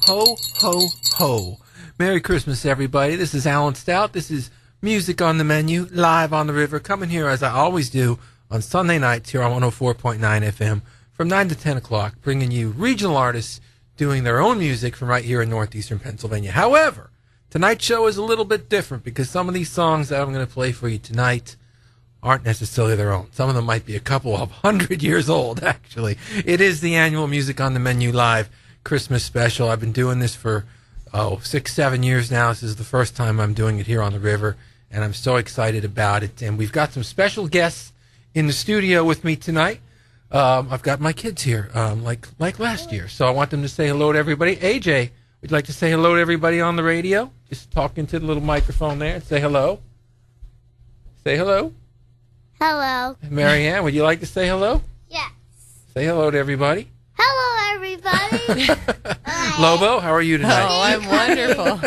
Ho, ho, ho. Merry Christmas, everybody. This is Alan Stout. This is Music on the Menu, live on the river, coming here as I always do on Sunday nights here on 104.9 FM from 9 to 10 o'clock, bringing you regional artists doing their own music from right here in northeastern Pennsylvania. However, tonight's show is a little bit different because some of these songs that I'm going to play for you tonight aren't necessarily their own. Some of them might be a couple of 100 years old, actually. It is the annual Music on the Menu Live Christmas special. I've been doing this for 6-7 years now. This is the first time I'm doing it here on the river, and I'm so excited about it. And we've got some special guests in the studio with me tonight. I've got my kids here, like last year, so I want them to say hello to everybody. AJ, would you like to say hello to everybody on the radio? Just talk into the little microphone there and say hello. Say hello. Hello. Marianne, would you like to say hello? Yes. Say hello to everybody. Hello, everybody. Lobo, how are you tonight? Oh, I'm wonderful.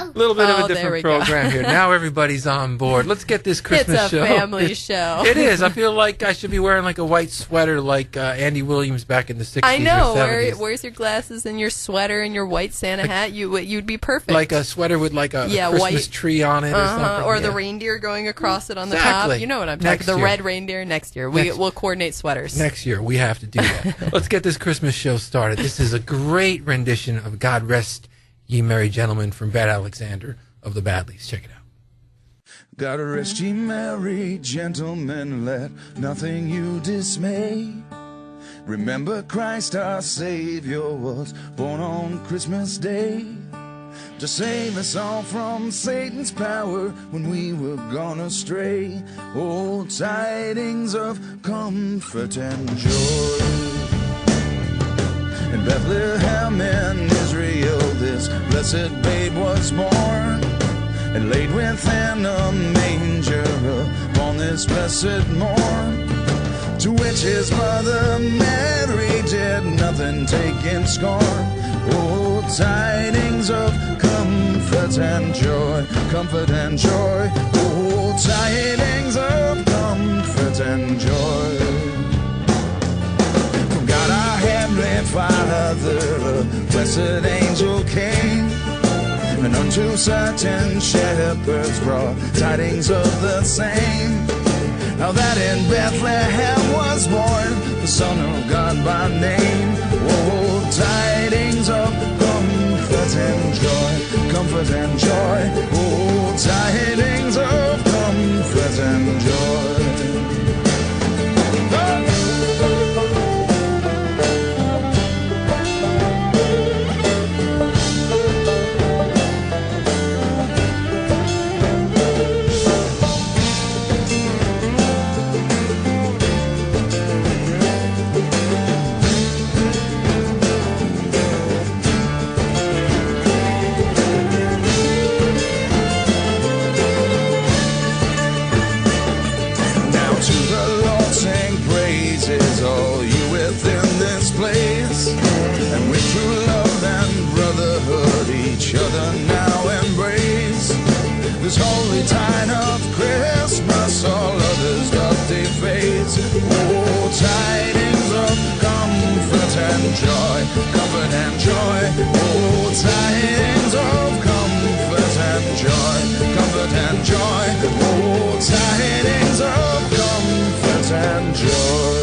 A little bit of a different program go. here. Now everybody's on board. Let's get this Christmas show. It's a family show. It is. I feel like I should be wearing like a white sweater like Andy Williams back in the 60s I know. or 70s. Where's your glasses and your sweater and your white Santa hat? You'd be perfect. Like a sweater with like a Christmas white tree on it or something. Or the reindeer going across it on the Exactly. top. You know what I'm talking about. The red reindeer next year. We'll coordinate sweaters. Next year, we have to do that. Let's get this Christmas show started. This is a great rendition of God Rest Ye Merry Gentlemen from Bret Alexander of the Badlees. Check it out. God rest ye merry gentlemen, let nothing you dismay. Remember Christ our Savior was born on Christmas Day to save us all from Satan's power when we were gone astray. Oh, tidings of comfort and joy. In Bethlehem in Israel this blessed babe was born, and laid within a manger upon this blessed morn, to which his mother Mary did nothing take in scorn. Oh, tidings of comfort and joy, comfort and joy. Oh, tidings of comfort and joy. From God our heavenly Father, a blessed angel came, and unto certain shepherds brought tidings of the same, how that in Bethlehem was born the Son of God by name. Oh, tidings of comfort and joy, comfort and joy. Oh, tidings of comfort and joy. All you within this place, and with true love and brotherhood each other now embrace. This holy tide of Christmas all others doth deface. Oh, tidings of comfort and joy, comfort and joy. Oh, tidings of comfort and joy, comfort and joy. Oh, tidings of comfort and joy.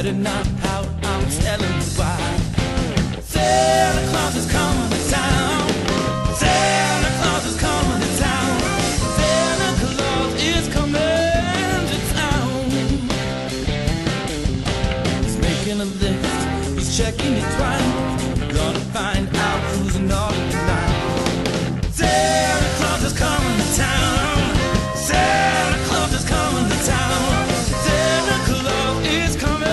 Not out, I'm telling you why. Santa Claus is coming to town. Santa Claus is coming to town. Santa Claus is coming to town. He's making a list, he's checking it twice. Gonna find out who's naughty tonight. Santa Claus is coming to town. Santa Claus is coming to town. Santa Claus is coming.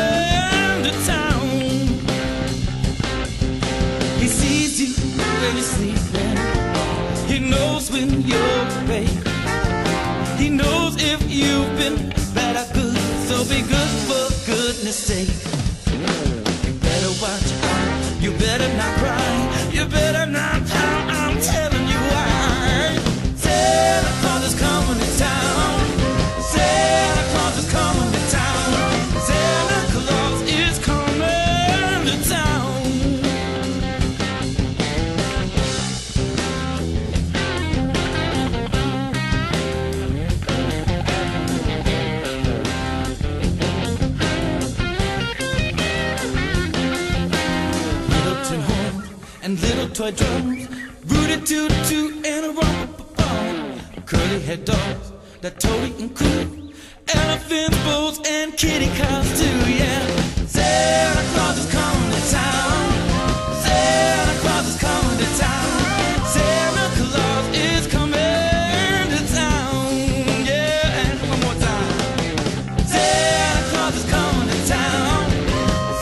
When you're sleeping, he knows when you're awake. He knows if you've been bad or good. So be good for goodness mistake. You better watch out, you better not cry, you better not pout, I'm telling you why. Santa Claus is coming to town, Santa Claus is coming to town, Santa Claus is coming to town. And little toy drums, rooty toot toot and a rum-pa-pum. Curly head dogs that toady and coo, elephants, bulls, and kitty cows too, yeah. Santa Claus is coming to town, Santa Claus is coming to town, Santa Claus is coming to town, yeah. And one more time. Santa Claus is coming to town,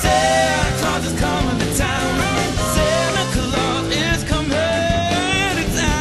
Santa Claus is coming to town, Santa Claus is coming to town.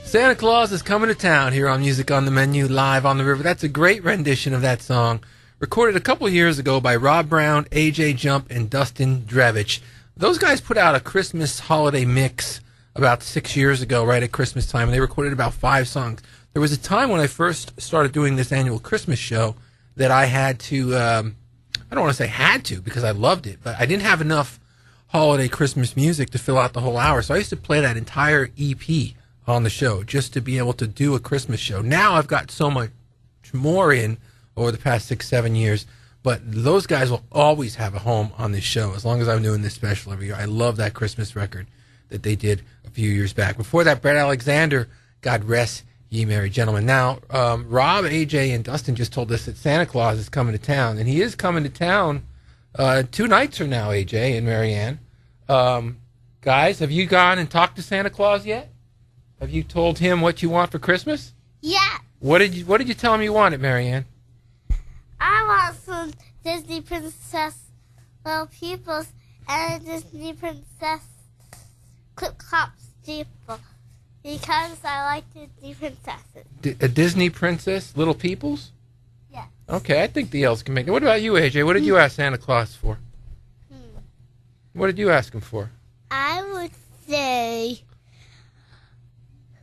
Santa Claus is coming to town here on Music on the Menu, live on the river. That's a great rendition of that song, recorded a couple years ago by Robb Brown, AJ Jump, and Dustin Drevitch. Those guys put out a Christmas holiday mix about 6 years ago, right at Christmas time, and they recorded about 5 songs. There was a time when I first started doing this annual Christmas show that I had to, I don't want to say had to, because I loved it, but I didn't have enough holiday Christmas music to fill out the whole hour, so I used to play that entire EP on the show just to be able to do a Christmas show. Now I've got so much more in over the past 6-7 years, but those guys will always have a home on this show as long as I'm doing this special every year. I love that Christmas record that they did a few years back. Before that, Bret Alexander, God Rest Ye Merry Gentlemen. Now, Robb, AJ, and Dustin just told us that Santa Claus is coming to town, and he is coming to town 2 nights from now, AJ and Marianne. Guys, have you gone and talked to Santa Claus yet? Have you told him what you want for Christmas? Yeah. What did you tell him you wanted, Marianne? I want some Disney Princess Little Peoples and a Disney Princess Clip Clop Steeple because I like Disney princesses. A Disney Princess Little Peoples? Yeah. Okay, I think the elves can make it. What about you, AJ? What did you ask Santa Claus for? What did you ask him for? I would say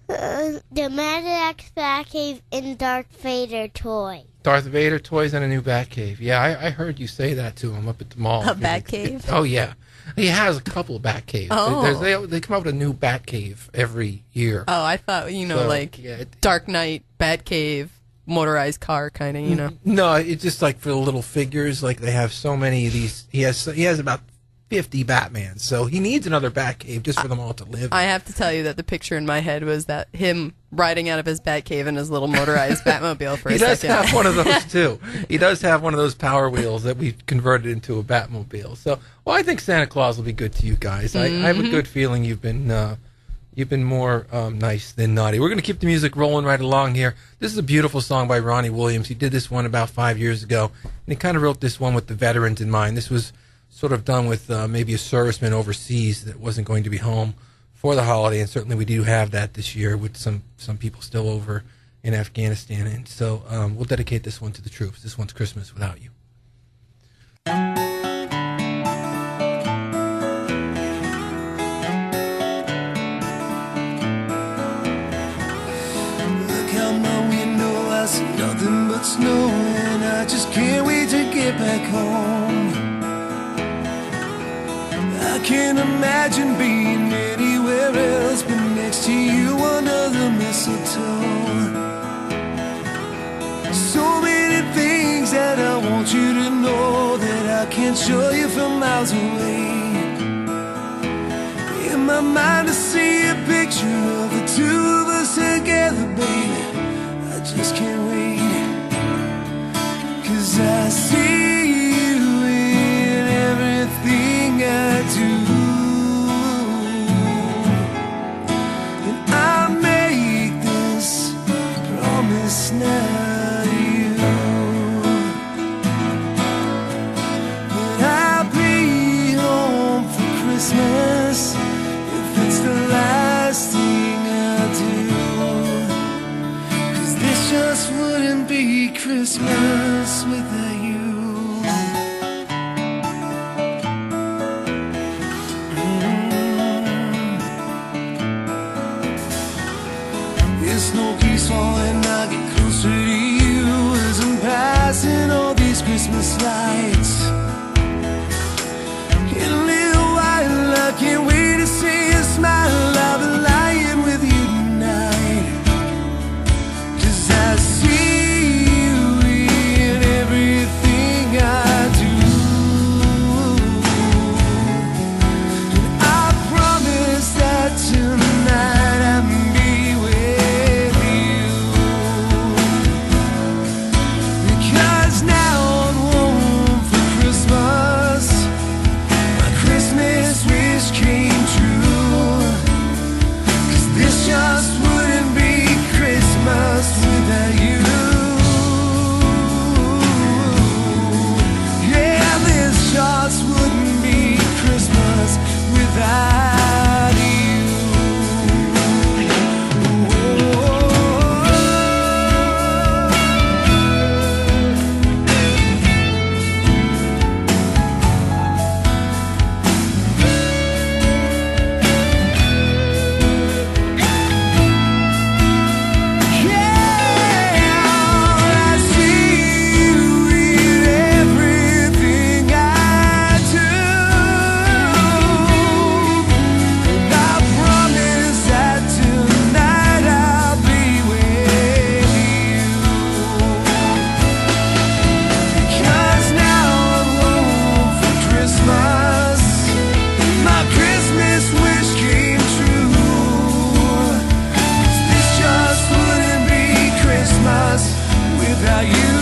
the Magic Batcave and Darth Vader toy. Darth Vader toys and a new Batcave. Yeah, I heard you say that to him up at the mall. A Batcave? Oh, yeah. He has a couple of Batcaves. Oh. They come up with a new Batcave every year. Oh, I thought, So, Dark Knight, Batcave, motorized car kind of, No, it's just like for the little figures. Like they have so many of these. He has about 50 Batmans, so he needs another Batcave just for them all to live. I have to tell you that the picture in my head was that him riding out of his Batcave in his little motorized Batmobile for a second. He does have one of those, too. He does have one of those Power Wheels that we converted into a Batmobile. So, well, I think Santa Claus will be good to you guys. I have a good feeling you've been more nice than naughty. We're going to keep the music rolling right along here. This is a beautiful song by Ronnie Williams. He did this one about 5 years ago, and he kind of wrote this one with the veterans in mind. This was sort of done with maybe a serviceman overseas that wasn't going to be home for the holiday, and certainly we do have that this year with some people still over in Afghanistan. And so we'll dedicate this one to the troops. This one's Christmas Without You. Look out my window, I see nothing but snow, and I just can't wait to get back home. can't imagine being anywhere else but next to you under the mistletoe. So many things that I want you to know that I can't show you from miles away. In my mind I see a picture of the two of us together, baby. I just can't wait, 'cause I see you in everything I do. And I make this promise now to you, that I'll be home for Christmas if it's the last thing I do. 'Cause this just wouldn't be Christmas without you. It's no peace falling, I get closer to you as I'm passing all these Christmas lights. In a little while I can't wait to see you smile. I'll be lying with you tonight, 'cause I see you in everything I do. And I promise that tonight I'll be with you, because now I'm home for Christmas. My Christmas wish came true, 'cause this just wouldn't be Christmas without you. Yeah, this just wouldn't be Christmas without you. Without you.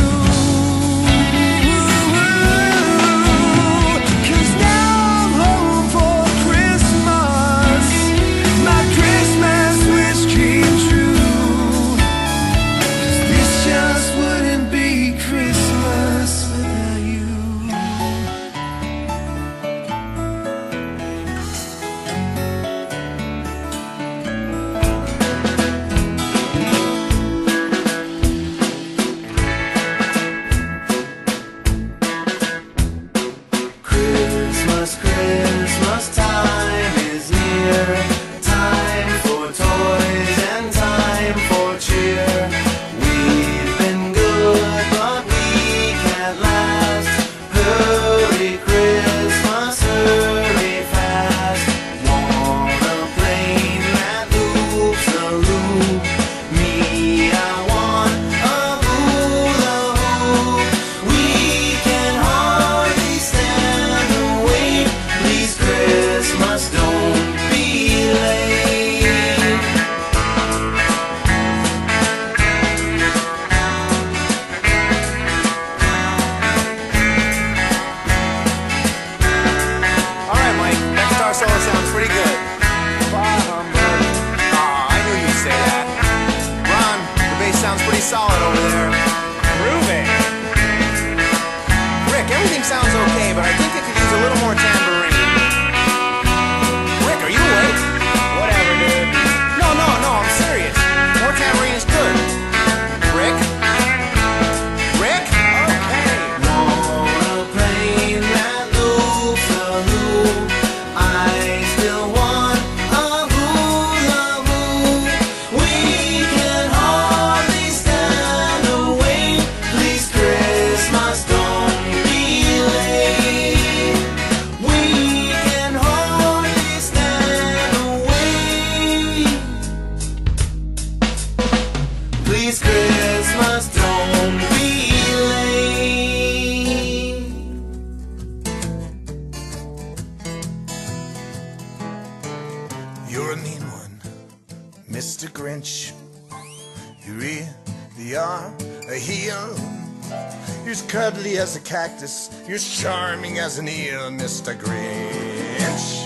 cuddly as a cactus. You're charming as an eel, Mr. Grinch.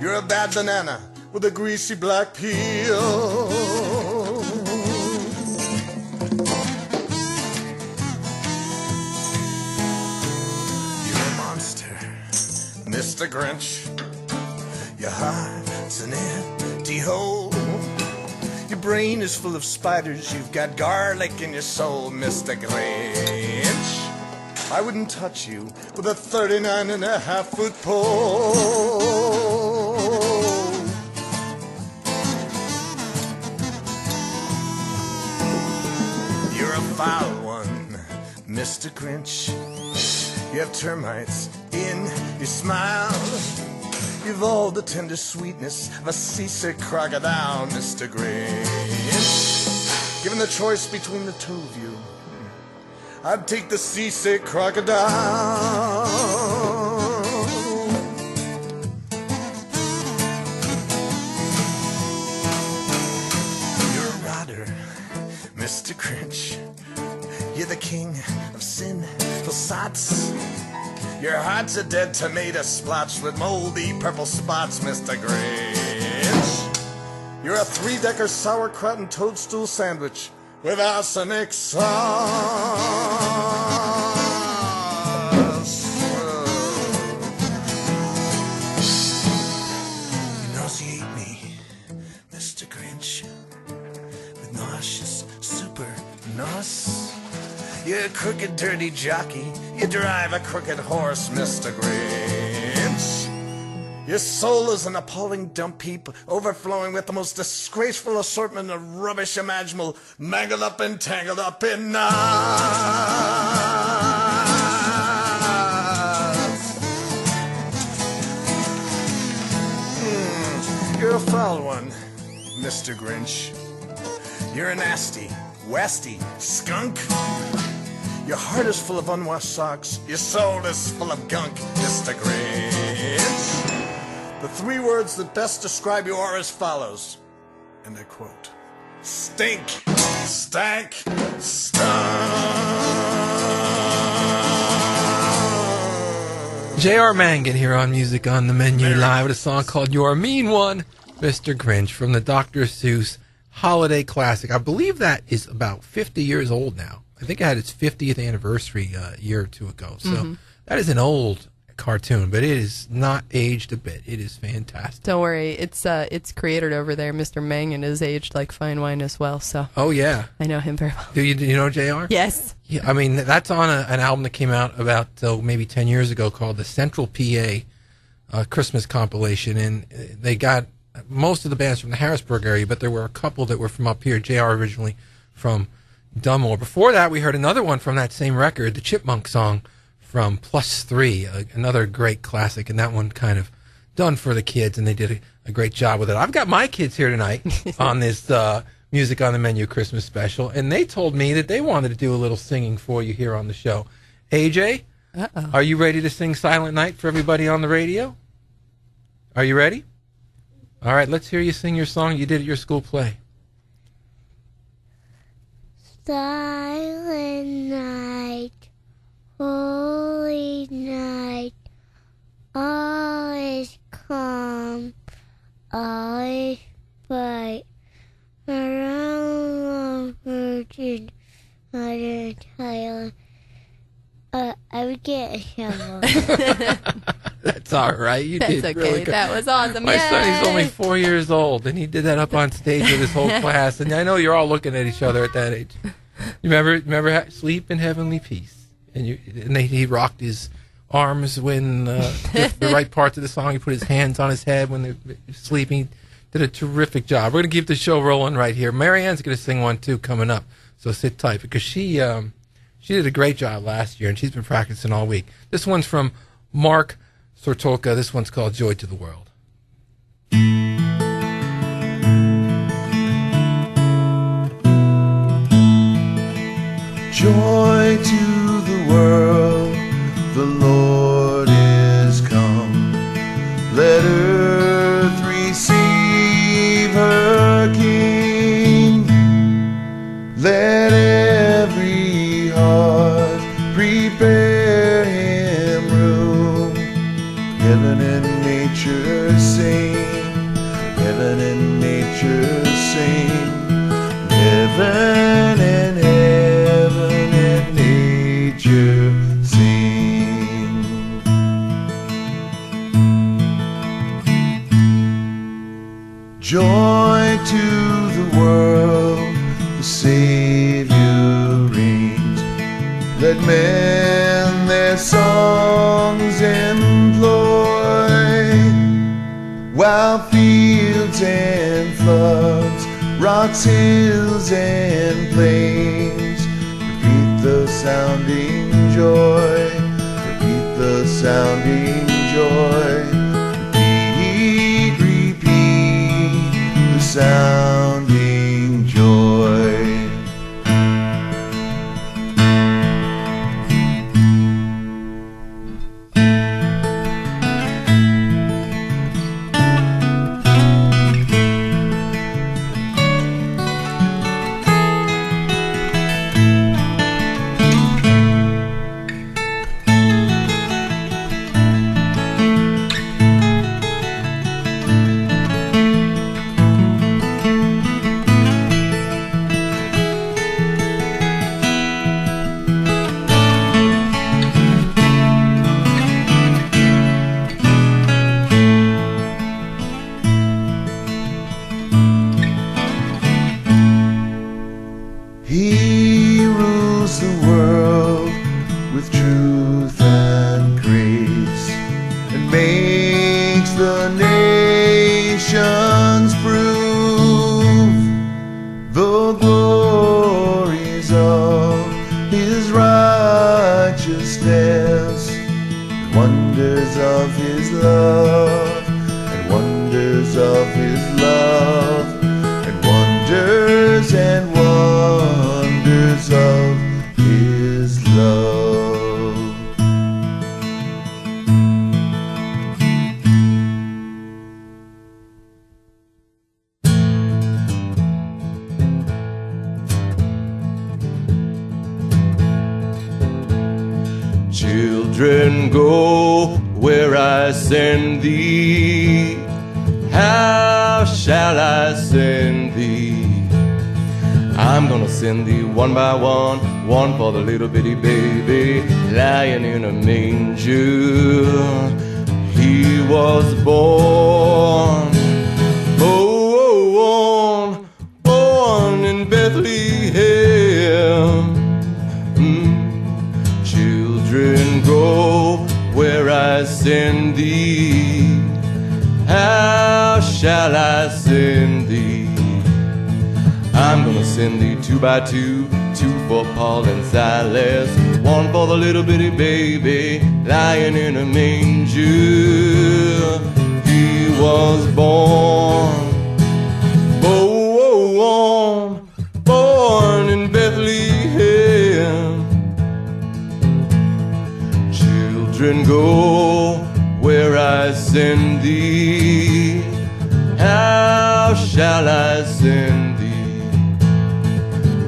You're a bad banana with a greasy black peel. You're a monster, Mr. Grinch. Your heart's an empty hole. Your brain is full of spiders. You've got garlic in your soul, Mr. Grinch. I wouldn't touch you with a 39.5-foot pole. You're a foul one, Mr. Grinch. You have termites in your smile. You've all the tender sweetness of a seasick crocodile, Mr. Grinch. Given the choice between the two of you, I'd take the seasick crocodile. You're a rotter, Mr. Grinch. You're the king of sinful sots. Your heart's a dead tomato splotched with moldy purple spots, Mr. Grinch. You're a 3-decker sauerkraut and toadstool sandwich with arsenic sauce. You nauseate me, Mr. Grinch, with nauseous super nos. You're a crooked, dirty jockey. You drive a crooked horse, Mr. Grinch. Your soul is an appalling dump heap, overflowing with the most disgraceful assortment of rubbish imaginable, mangled up and tangled up in knots. You're a foul one, Mr. Grinch. You're a nasty, westy skunk. Your heart is full of unwashed socks. Your soul is full of gunk, Mr. Grinch. The 3 words that best describe you are as follows, and I quote, stink, stank, stunk. J.R. Mangan here on Music on the Menu live with a song called You're a Mean One, Mr. Grinch, from the Dr. Seuss holiday classic. I believe that is about 50 years old now. I think it had its 50th anniversary a year or two ago. So that is an old cartoon, but it is not aged a bit. It is fantastic. Don't worry, its creator over there, Mr. Mangan, is aged like fine wine as well. So oh yeah, I know him very well. Do you know JR? Yes. Yeah, I mean that's on an album that came out about maybe 10 years ago called the Central PA Christmas compilation, and they got most of the bands from the Harrisburg area, but there were a couple that were from up here. JR originally from Dunmore. Before that, we heard another one from that same record, the Chipmunk song from +3, another great classic, and that one kind of done for the kids, and they did a great job with it. I've got my kids here tonight on this Music on the Menu Christmas special, and they told me that they wanted to do a little singing for you here on the show. AJ, are you ready to sing Silent Night for everybody on the radio? Are you ready? All right, let's hear you sing your song you did at your school play. Silent night, holy night, all is calm, all is bright, around the virgin, mother child. I would get a shovel. That's all right. You That's did okay. really good. That was awesome. My son, Yay! he's only 4 years old, and he did that up on stage with his whole class. And I know you're all looking at each other at that age. You remember Sleep in Heavenly Peace? And he rocked his arms when the right parts of the song. He put his hands on his head when they were sleeping. Did a terrific job. We're going to keep the show rolling right here. Marianne's going to sing one, too, coming up. So sit tight, because she did a great job last year, and she's been practicing all week. This one's from Mark Sortolka. This one's called Joy to the World. Joy to the world, the Lord is come. Let earth receive her King. Let every heart prepare men their songs employ, while fields and floods, rocks, hills, and plains repeat the sounding joy, repeat the sounding joy, repeat the sounding joy. He rules the world with truth and grace, and makes the nations prove the glories of his righteousness, and wonders of his love, and wonders of his love, and wonders and wonders of his love. Children, go where I send thee. How shall I send thee? I'm gonna send thee one by one, one for the little bitty baby lying in a manger. He was born, born in Bethlehem. Children, go where I send thee. How shall I send thee? I'm gonna send thee two by two, two for Paul and Silas, one for the little bitty baby lying in a manger. He was born, born in Bethlehem. Children, go where I send thee. How shall I send thee?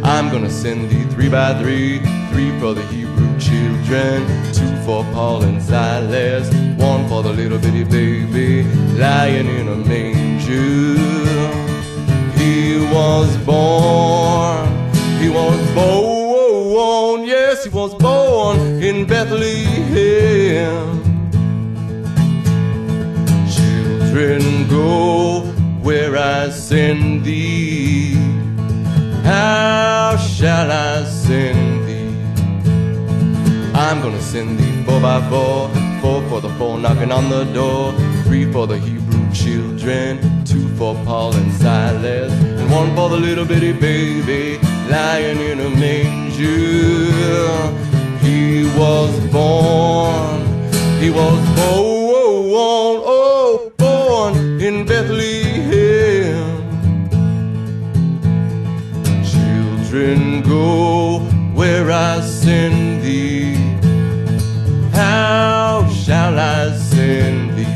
I'm gonna send thee three by three, three for the Hebrew children, two for Paul and Silas, one for the little bitty baby lying in a manger. He was born, yes, he was born in Bethlehem. Children, go where I send thee. How shall I send thee? I'm gonna send thee four by four, four for the four knocking on the door, three for the Hebrew children, two for Paul and Silas, and one for the little bitty baby lying in a manger. He was born, born in Bethlehem. Children, go where I send thee. How shall I send thee?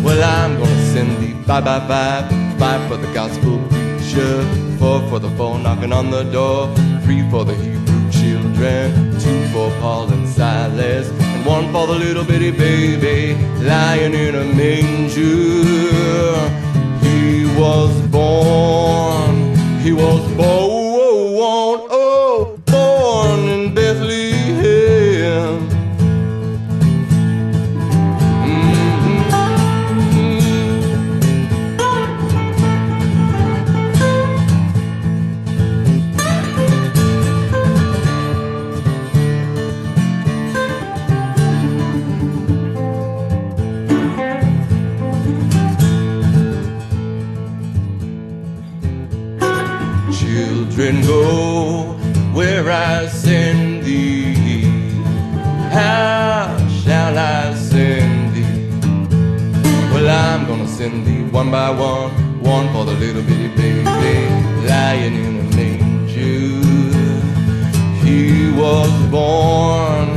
Well, I'm gonna send thee five by five, five for the gospel preacher, four for the four knocking on the door, three for the Hebrew children, two for Paul and Silas, and one for the little bitty baby lying in a manger. He was born, born in Bethlehem. send thee? How shall I send thee? Well, I'm gonna send thee one by one, one for the little bitty baby lying in a manger. He was born,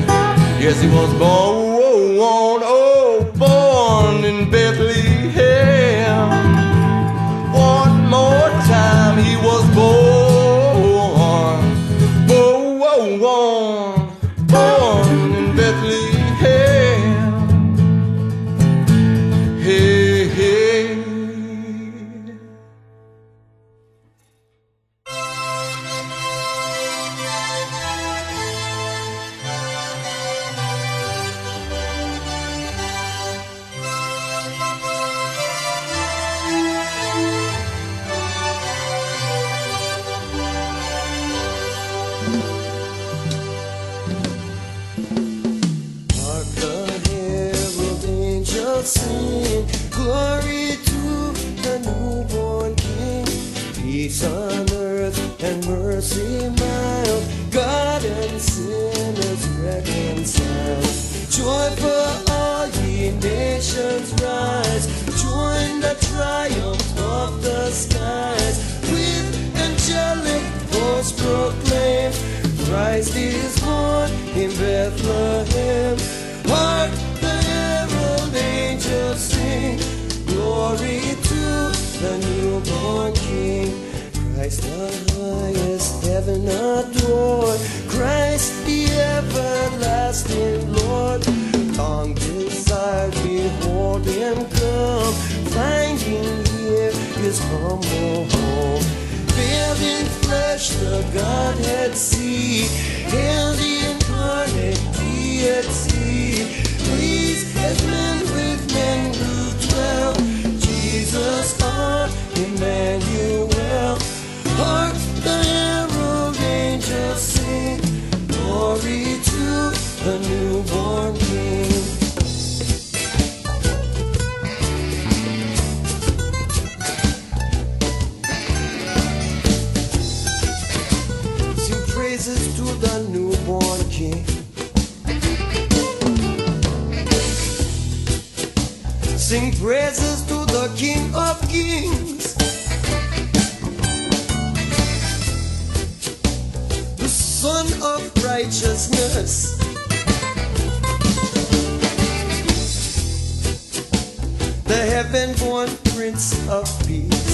yes, he was born, oh, born in Bethlehem. One more time, he was born, born in Bethlehem. Hey, hey. Sing glory to the newborn King, peace on earth and mercy mild, God and sinners reconciled. Joy for all ye nations rise, join the triumph of the skies, with angelic voice proclaim, Christ is born in Bethlehem. Hark the herald angels sing, glory to the newborn King. Christ the highest heaven adored, Christ the everlasting Lord. Long desired, behold him come, finding here his humble home. Veiled in flesh the Godhead see, hail the incarnate deity. Please as men with men who dwell, Jesus our Emmanuel. Hark the herald angels sing, glory to the newborn King. Sing praises to the newborn King. Sing praises to the King of Kings, the Son of Righteousness, the heaven-born Prince of Peace.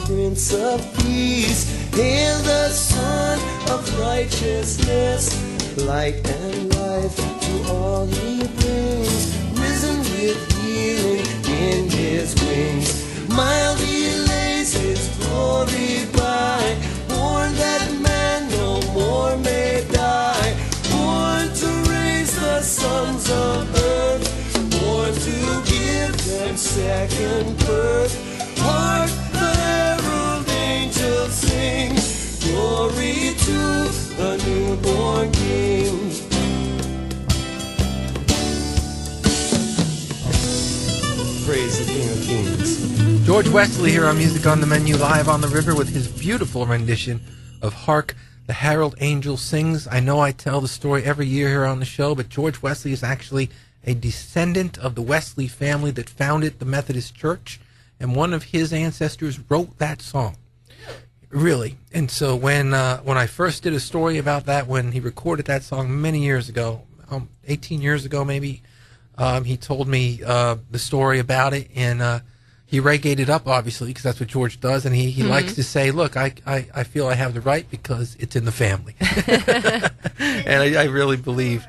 Prince of Peace, hail the Son of Righteousness, light and life to all he brings, risen with healing in his wings, mildly lays his glory by, born that man no more may die, born to raise the sons of earth, born to give them second birth. Hark the herald angels sing, glory to the newborn King. Praise the King of Kings. George Wesley here on Music on the Menu, live on the river with his beautiful rendition of Hark the Herald Angel Sings. I know I tell the story every year here on the show, but George Wesley is actually a descendant of the Wesley family that founded the Methodist Church. And one of his ancestors wrote that song, really. And so when I first did a story about that, when he recorded that song many years ago, 18 years ago maybe, he told me the story about it, and he reggaed it up, obviously, because that's what George does. And he likes to say, look, I feel I have the right because it's in the family. And I really believe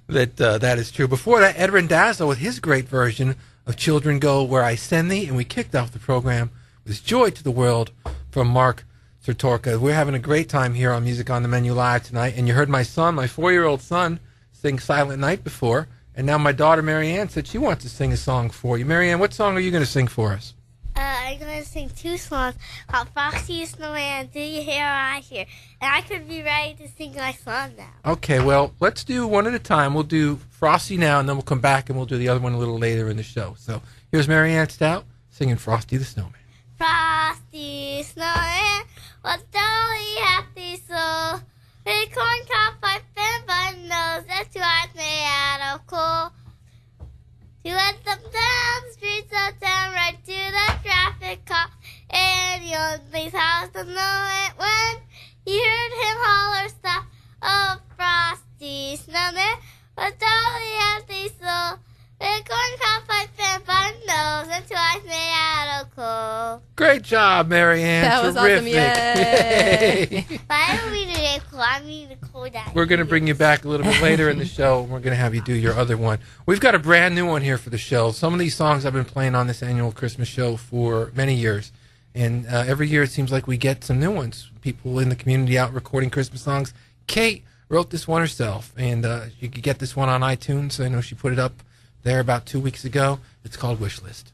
that that is true. Before that, Ed Randazzo with his great version of Children Go Where I Send Thee, and we kicked off the program with Joy to the World from Mark Sutkora. We're having a great time here on Music on the Menu Live tonight, and you heard my son, my 4-year-old son, sing Silent Night before, and now my daughter Marianne said she wants to sing a song for you. Marianne, what song are you going to sing for us? I'm I'm going to sing 2 songs called Frosty the Snowman, Do You Hear I Hear? And I could be ready to sing my song now. Okay, well, let's do one at a time. We'll do Frosty now, and then we'll come back and we'll do the other one a little later in the show. So here's Mary Ann Stout singing Frosty the Snowman. Frosty Snowman, what jolly happy soul. With a corn cob pipe and bun nose, and 2 eyes made out of coal. He led them down the streets of town, right to the traffic cop. And the only house to know it when he heard him holler, stop. Oh, Frosty Snowman, what jolly happy soul. With a corn cob pipe and bun nose, and 2 eyes made out of coal. Great job, Mary Ann. That was awesome. Yay. But I don't mean to cool. I mean to cool down. We're going to bring you back a little bit later in the show. We're going to have you do your other one. We've got a brand new one here for the show. Some of these songs I've been playing on this annual Christmas show for many years. And every year it seems like we get some new ones. People in the community out recording Christmas songs. Kate wrote this one herself. And you can get this one on iTunes. I know she put it up there about 2 weeks ago. It's called Wish List.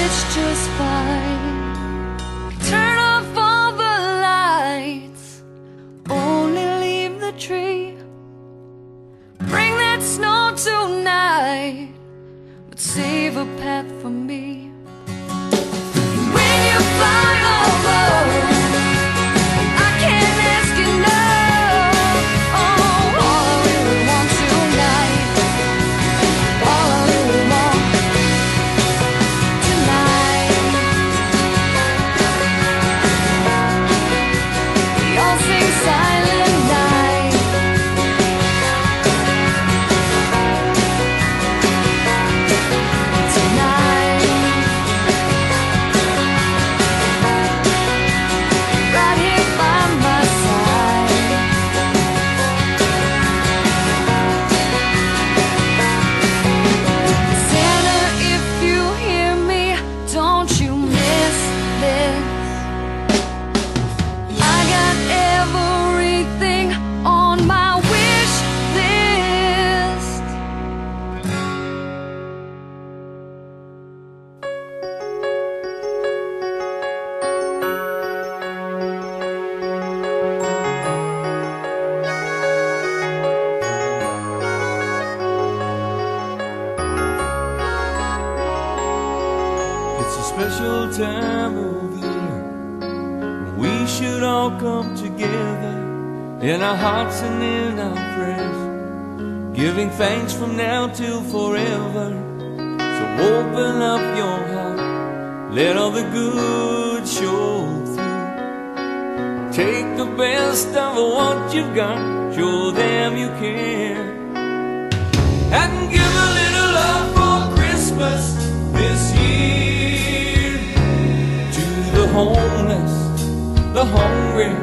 it's just fine. Turn off all the lights, only leave the tree. Bring that snow tonight, but save a path for me. When you fly over, I can't ask you no. Oh, all I really want tonight, all I really want tonight. We all sing Silent Night. Tonight, right here by my side. Santa, if you hear me, don't you miss this. I got everything on my wish list. It's a special time of year when we should all come together in our hearts and in our prayers, giving thanks from now till forever. So open up your heart, let all the good show through. Take the best of what you've got, show them you care, and give a little love for Christmas this year. To the homeless, the hungry,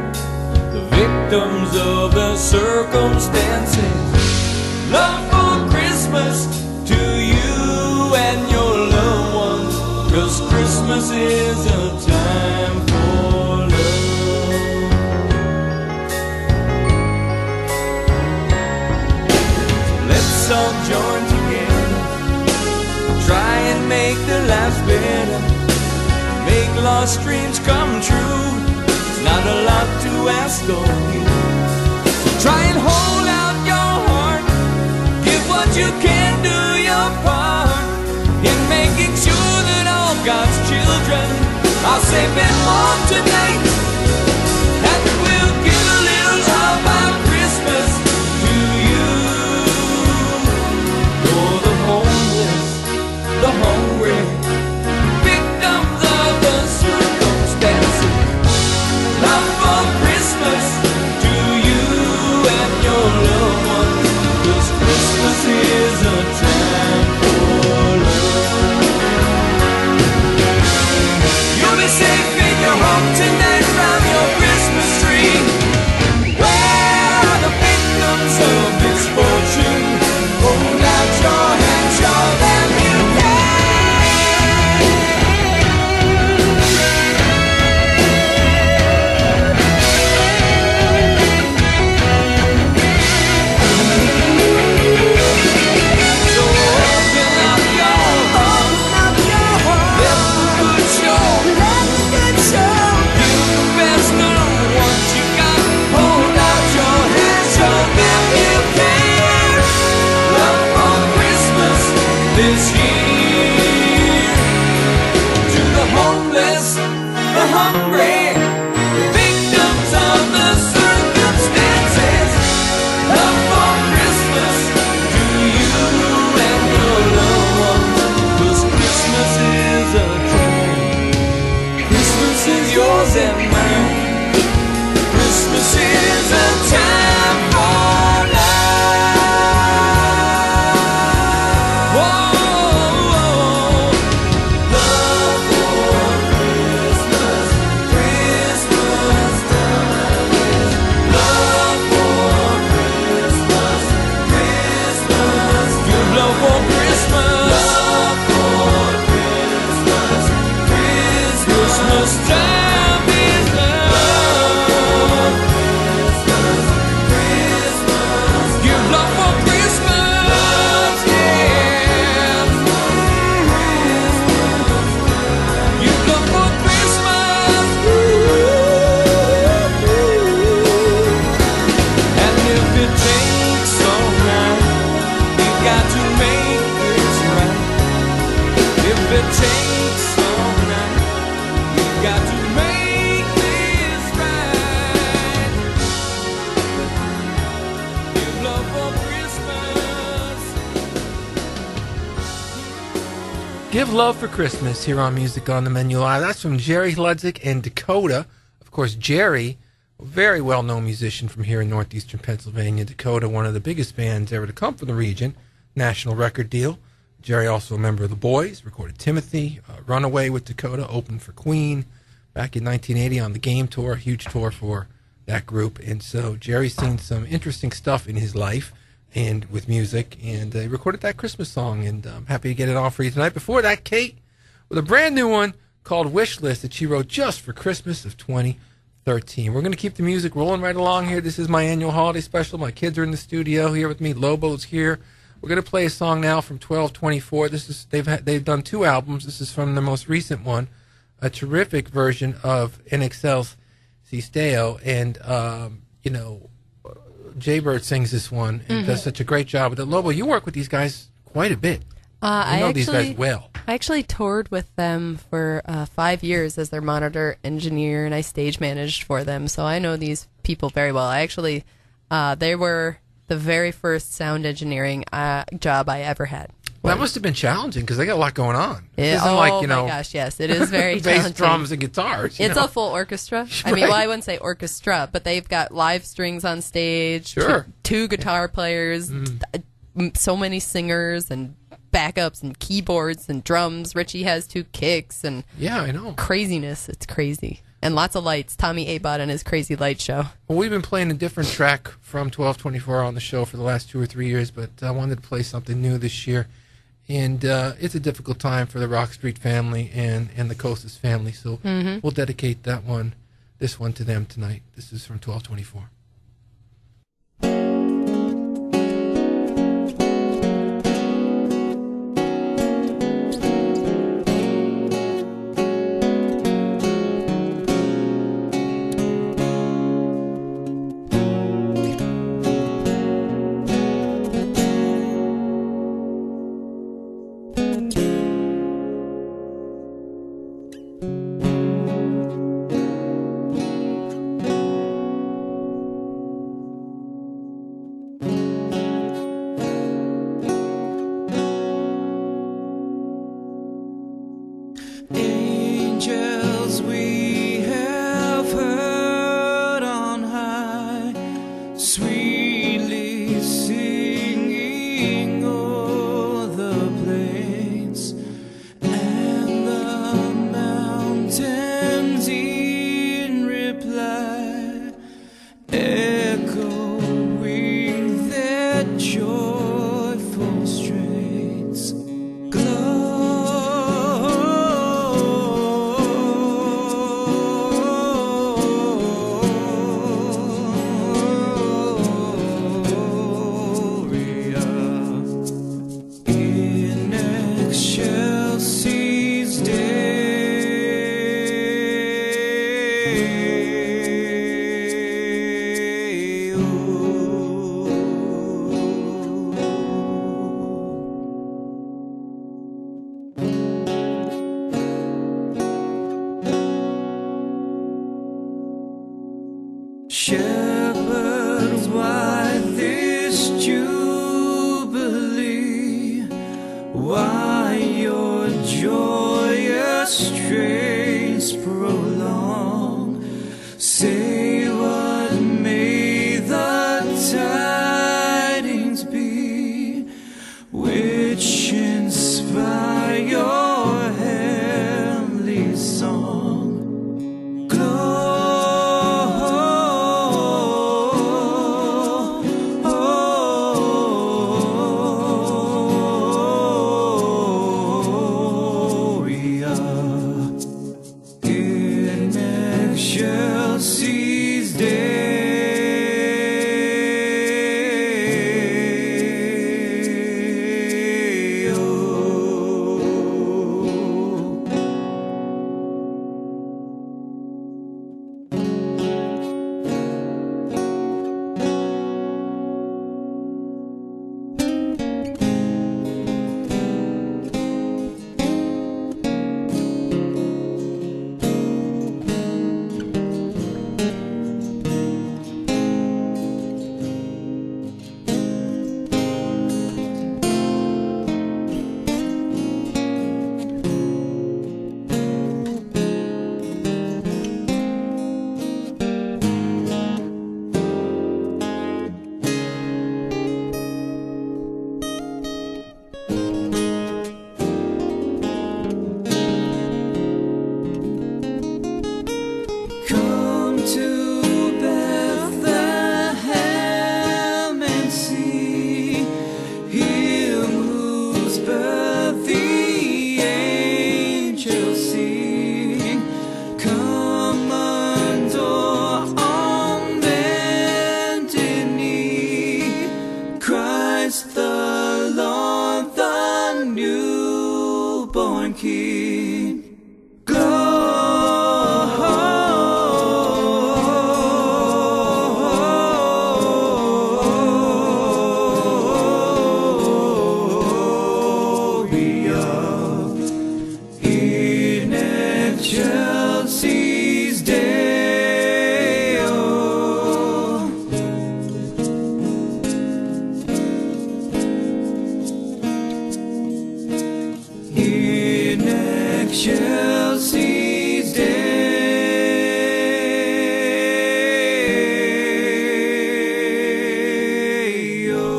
the victims of the circumstances, love for Christmas to you and your loved ones, 'cause Christmas is a time for love. Let's all join together, try and make their lives better, make lost dreams come true. It's not a lot to ask of you. So try and hold out your heart, give what you can, do your part in making sure that all God's children are safe and warm tonight. And we'll give a little love by Christmas to you. For the homeless, the hungry, victims of the circumstances, love for Christmas to you and your loved ones, 'cause Christmas is a time for love. You'll be safe in your home tonight round your Christmas tree. Where are the victims of misfortune? Hold out your hand, show them you So open up your heart, let the good show, give the best of what you got. Hold out your hand, show them you care. Love for Christmas this year. To the homeless, the hungry, victims of the circumstances, love for Christmas to you and your loved ones, 'cause Christmas is a time. Christmas is yours and mine. Christmas is a time for love. Whoa, love for Christmas, Christmas time is love for Christmas, Christmas. Give love for Christmas, love for Christmas, Christmas time is love. Christmas, give love for Christmas, yeah. Give Love for Christmas here on Music on the Menu Live. That's from Jerry Hludzik and Dakota. Of course, Jerry, a very well-known musician from here in northeastern Pennsylvania. Dakota, one of the biggest bands ever to come from the region. National record deal. Jerry, also a member of The Boys, recorded Timothy. Runaway with Dakota, opened for Queen back in 1980 on the Game Tour, a huge tour for that group. And so Jerry's seen some interesting stuff in his life and with music, and he recorded that Christmas song, and I'm happy to get it on for you tonight. Before that, Kate with a brand new one called Wish List that she wrote just for Christmas of 2013. We're going to keep the music rolling right along here. This is my annual holiday special. My kids are in the studio here with me. Lobo's here. We're going to play a song now from 1224. They've done 2 albums. This is from the most recent one, a terrific version of NXL's Sisteo, and Jaybird sings this one and does such a great job with it. Lobo, you work with these guys quite a bit. I know these guys well. I actually toured with them for 5 years as their monitor engineer, and I stage managed for them, so I know these people very well. They were the very first sound engineering job I ever had. Well, that must have been challenging because they got a lot going on. My gosh, yes, it is very challenging. Bass, drums, and guitars. It's a full orchestra. Right. I mean, well, I wouldn't say orchestra, but they've got live strings on stage, sure. two guitar players, so many singers and backups and keyboards and drums. Richie has 2 kicks and I know. Craziness. It's crazy. And lots of lights. Tommy Abott and his crazy light show. Well, we've been playing a different track from 1224 on the show for the last 2 or 3 years, but I wanted to play something new this year. And it's a difficult time for the Rock Street family and the Costas family, so we'll dedicate this one to them tonight. This is from 1224. Shepherds, why this jubilee? Why your joyous strains prolong? Say what may the tidings be, which inspire your heavenly song. keep glory of in Chelsea's day. Oh, in Chelsea's day. Oh.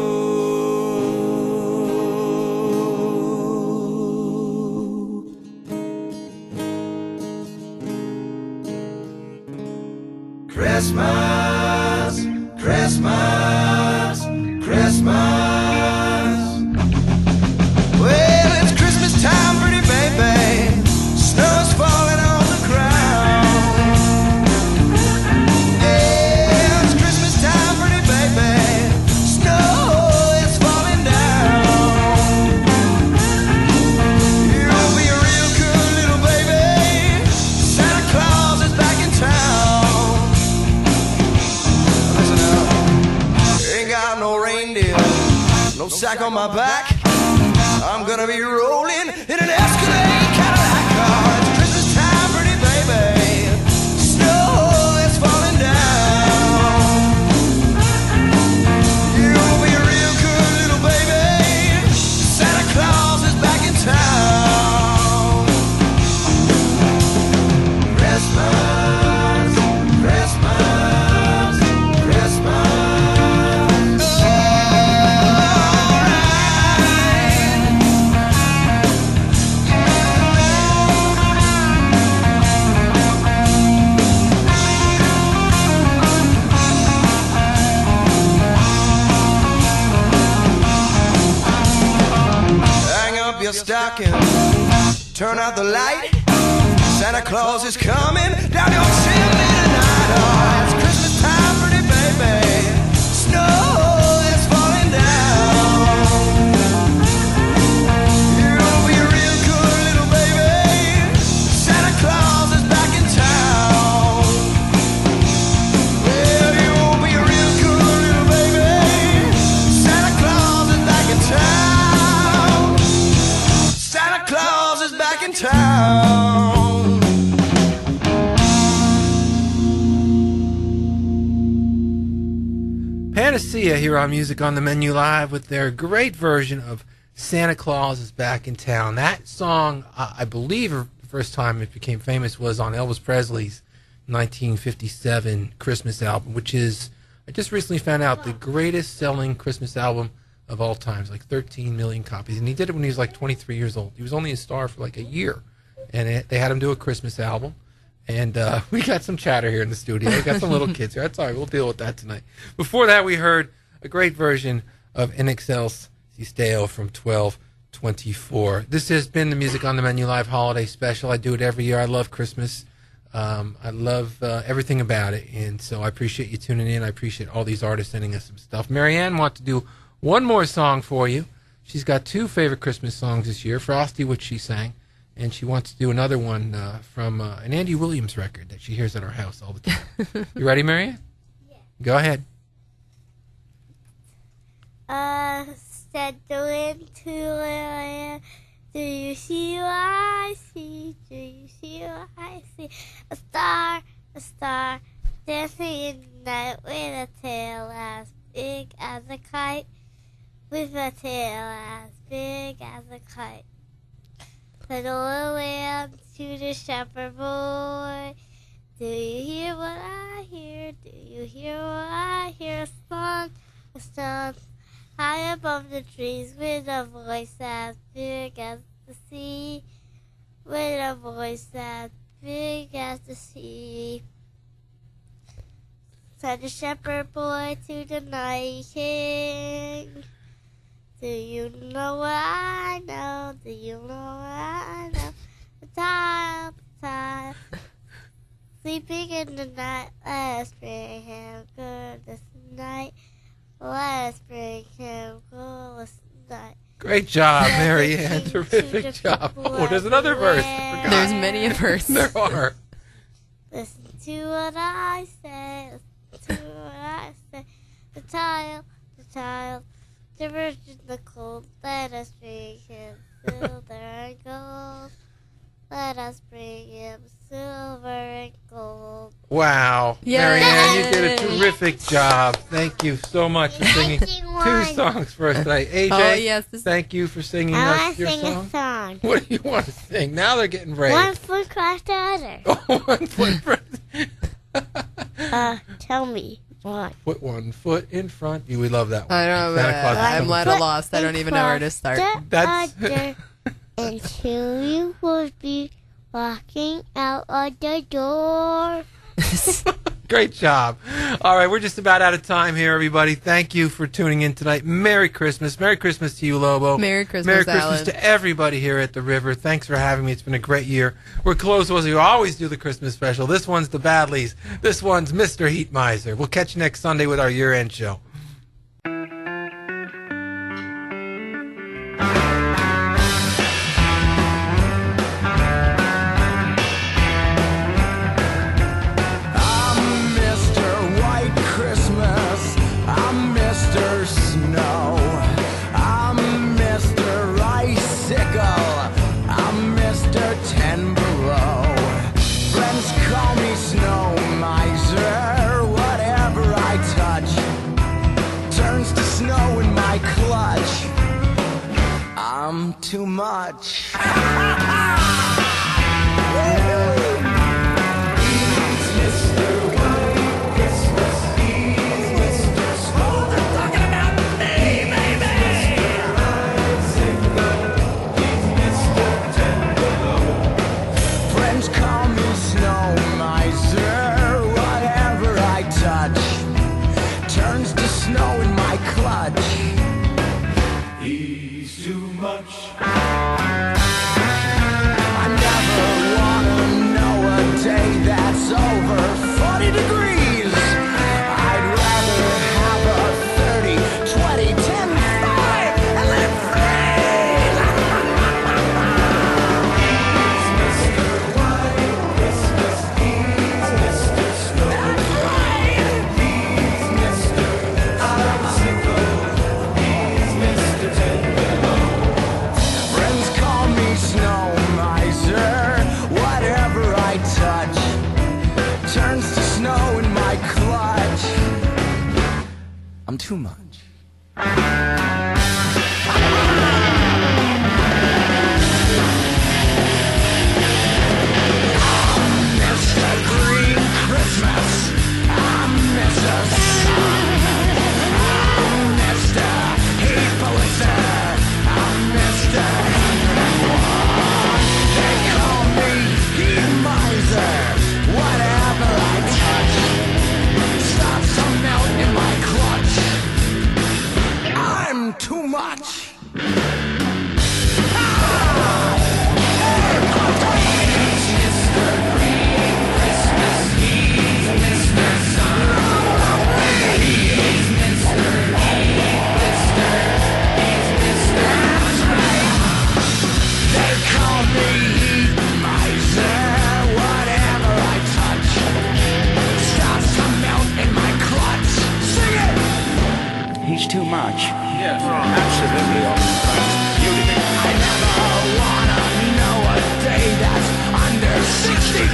Christmas, Christmas, Christmas. Well, it's Christmas time, pretty baby. Snow's falling on the ground. Yeah, it's Christmas time, pretty baby. Snow is falling down. You'll be a real good little baby. Santa Claus is back in town. Listen up. Ain't got no reindeer, no sack on my back. I'm gonna be rolling in an Escalade Cadillac car. It's Christmas time, pretty baby. Snow is falling down. You'll be a real good little baby. Santa Claus is back in town. Christmas, Christmas, Christmas. Hang up your stocking, turn out the light. Santa Claus is coming down your chimney tonight. Oh, it's Christmas time, pretty baby. Snow is falling down. You'll be a real good little baby. Santa Claus is back in town. Well, you'll be a real good little baby. Santa Claus is back in town. Santa Claus is back in town. Panacea here on Music on the Menu Live with their great version of Santa Claus is Back in Town. That song, I believe the first time it became famous was on Elvis Presley's 1957 Christmas album, which is, I just recently found out, the greatest selling Christmas album of all times, like 13 million copies. And he did it when he was like 23 years old. He was only a star for like a year. And they had him do a Christmas album. And we got some chatter here in the studio. We got some little kids here. That's all right. We'll deal with that tonight. Before that, we heard a great version of In Excelsis Deo from 1224. This has been the Music on the Menu Live Holiday Special. I do it every year. I love Christmas. I love everything about it. And so I appreciate you tuning in. I appreciate all these artists sending us some stuff. Marianne wants to do one more song for you. She's got two favorite Christmas songs this year, Frosty, which she sang, and she wants to do another one from an Andy Williams record that she hears at our house all the time. You ready, Marianne? Yeah. Go ahead. Said the wind to land. Do you see what I see? Do you see what I see? A star, dancing in the night with a tail as big as a kite. With a tail as big as a kite. Put all the way to the shepherd boy. Do you hear what I hear? Do you hear what I hear? A song high above the trees with a voice as big as the sea. With a voice as big as the sea. Said the shepherd boy to the night king. Do you know what I know? Do you know what I know? The time, sleeping in the night. Let's bring him good this night. Let's bring him good this night. Great job, Mary Ann. Terrific job. Oh, there's another verse. I forgot. There's many a verse. There are. Listen to what I say. Listen to what I say. The child, the virgin, the cold. Let us bring him silver and gold. Let us bring him silver and gold. Wow. Yay. Mary Ann, you did a terrific job. Thank you so much for singing two songs for us tonight. AJ, Oh, yes, thank you for singing I us want to your sing song. a song. What do you want to sing? Now they're getting brave. One foot across the other. Oh, 1 foot Tell me. One. Put 1 foot in front. We love that one. I don't know. Santa Claus is I'm coming. at a loss. I don't even know where to start. That's- Other, until you would be walking out of the door. Great job. All right, we're just about out of time here, everybody. Thank you for tuning in tonight. Merry Christmas. Merry Christmas to you, Lobo. Merry Christmas, Merry Christmas Alan. to everybody here at the River. Thanks for having me. It's been a great year. We're close as we always do the Christmas special. This one's the Badlees. This one's Mr. Heat Miser. We'll catch you next Sunday with our year-end show. I'm Mr. White Christmas. I'm Mr. Snow. I'm Mr. Icicle. I'm Mr. 10 below. Friends call me Snow Miser. Whatever I touch turns to snow in my clutch. I'm too much. Friends call me Snow Miser. Whatever I touch turns to snow in my clutch. He's too much. I never wanna know a day that's over 40 degrees. I'd rather have a 30, 20, 10, 5 and let it freeze. He's Mr. White Christmas. He's Mr. Snow. That's right. He's Mr. Icicle. He's Mr. 10 below. Friends call me Snow Miser. Whatever I touch turns to snow in my clutch. I'm too much. Mr. Green Christmas. I'm Mr. Sun. I'm Mr. Heat Blizzard. I'm Mr. 101. They call me Heat Miser. Whatever I touch starts to melt in my clutch. I'm too much. They call me Heat Miser. Whatever I touch starts to melt in my clutch. Sing it! He's too much. Yes, absolutely. I never wanna know a day that's under 60